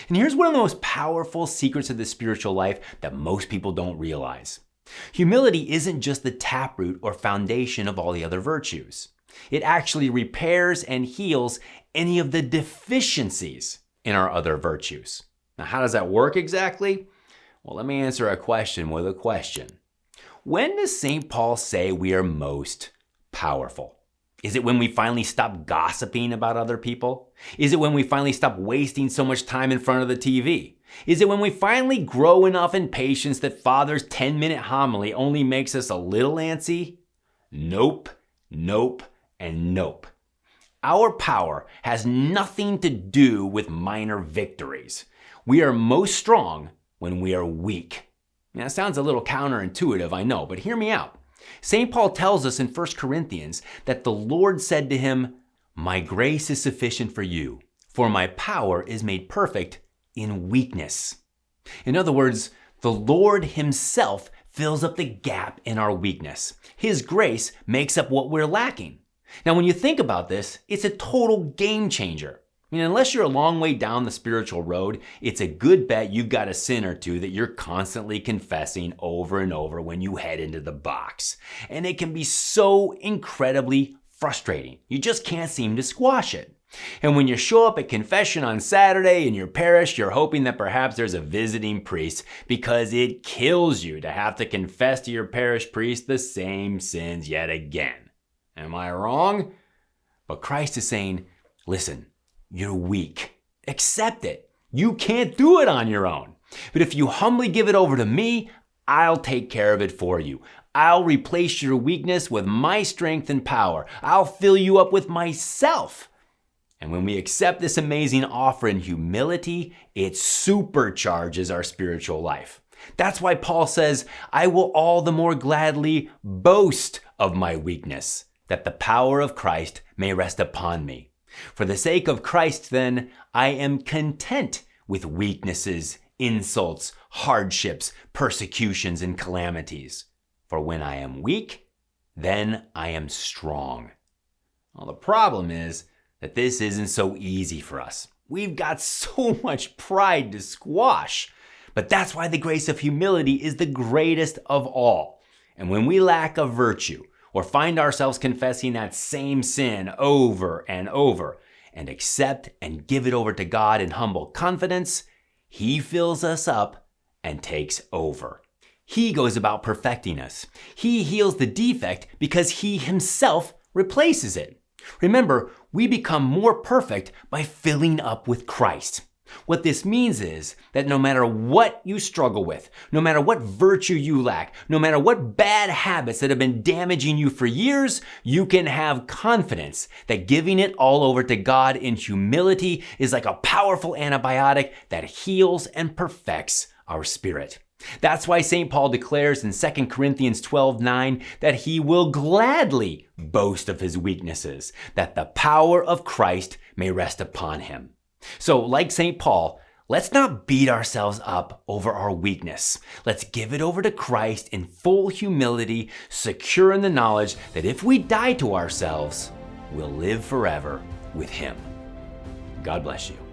And here's one of the most powerful secrets of the spiritual life that most people don't realize. Humility isn't just the taproot or foundation of all the other virtues. It actually repairs and heals any of the deficiencies in our other virtues. Now, how does that work exactly? Well, let me answer a question with a question. When does St. Paul say we are most powerful? Is it when we finally stop gossiping about other people? Is it when we finally stop wasting so much time in front of the TV? Is it when we finally grow enough in patience that Father's 10-minute homily only makes us a little antsy? Nope, nope, and nope. Our power has nothing to do with minor victories. We are most strong when we are weak. Now, it sounds a little counterintuitive, I know, but hear me out. St. Paul tells us in 1 Corinthians that the Lord said to him, "My grace is sufficient for you, for my power is made perfect in weakness." In other words, the Lord himself fills up the gap in our weakness. His grace makes up what we're lacking. Now, when you think about this, it's a total game changer. I mean, unless you're a long way down the spiritual road, it's a good bet you've got a sin or two that you're constantly confessing over and over when you head into the box. And it can be so incredibly frustrating. You just can't seem to squash it. And when you show up at confession on Saturday in your parish, you're hoping that perhaps there's a visiting priest because it kills you to have to confess to your parish priest the same sins yet again. Am I wrong? But Christ is saying, listen, you're weak. Accept it. You can't do it on your own. But if you humbly give it over to me, I'll take care of it for you. I'll replace your weakness with my strength and power. I'll fill you up with myself. And when we accept this amazing offer in humility, it supercharges our spiritual life. That's why Paul says, "I will all the more gladly boast of my weakness, that the power of Christ may rest upon me. For the sake of Christ, then, I am content with weaknesses, insults, hardships, persecutions, and calamities. For when I am weak, then I am strong." Well, the problem is that this isn't so easy for us. We've got so much pride to squash. But that's why the grace of humility is the greatest of all. And when we lack a virtue, or find ourselves confessing that same sin over and over, and accept and give it over to God in humble confidence, He fills us up and takes over. He goes about perfecting us. He heals the defect because He Himself replaces it. Remember, we become more perfect by filling up with Christ. What this means is that no matter what you struggle with, no matter what virtue you lack, no matter what bad habits that have been damaging you for years, you can have confidence that giving it all over to God in humility is like a powerful antibiotic that heals and perfects our spirit. That's why St. Paul declares in 2 Corinthians 12:9 that he will gladly boast of his weaknesses, that the power of Christ may rest upon him. So, like St. Paul, let's not beat ourselves up over our weakness. Let's give it over to Christ in full humility, secure in the knowledge that if we die to ourselves, we'll live forever with Him. God bless you.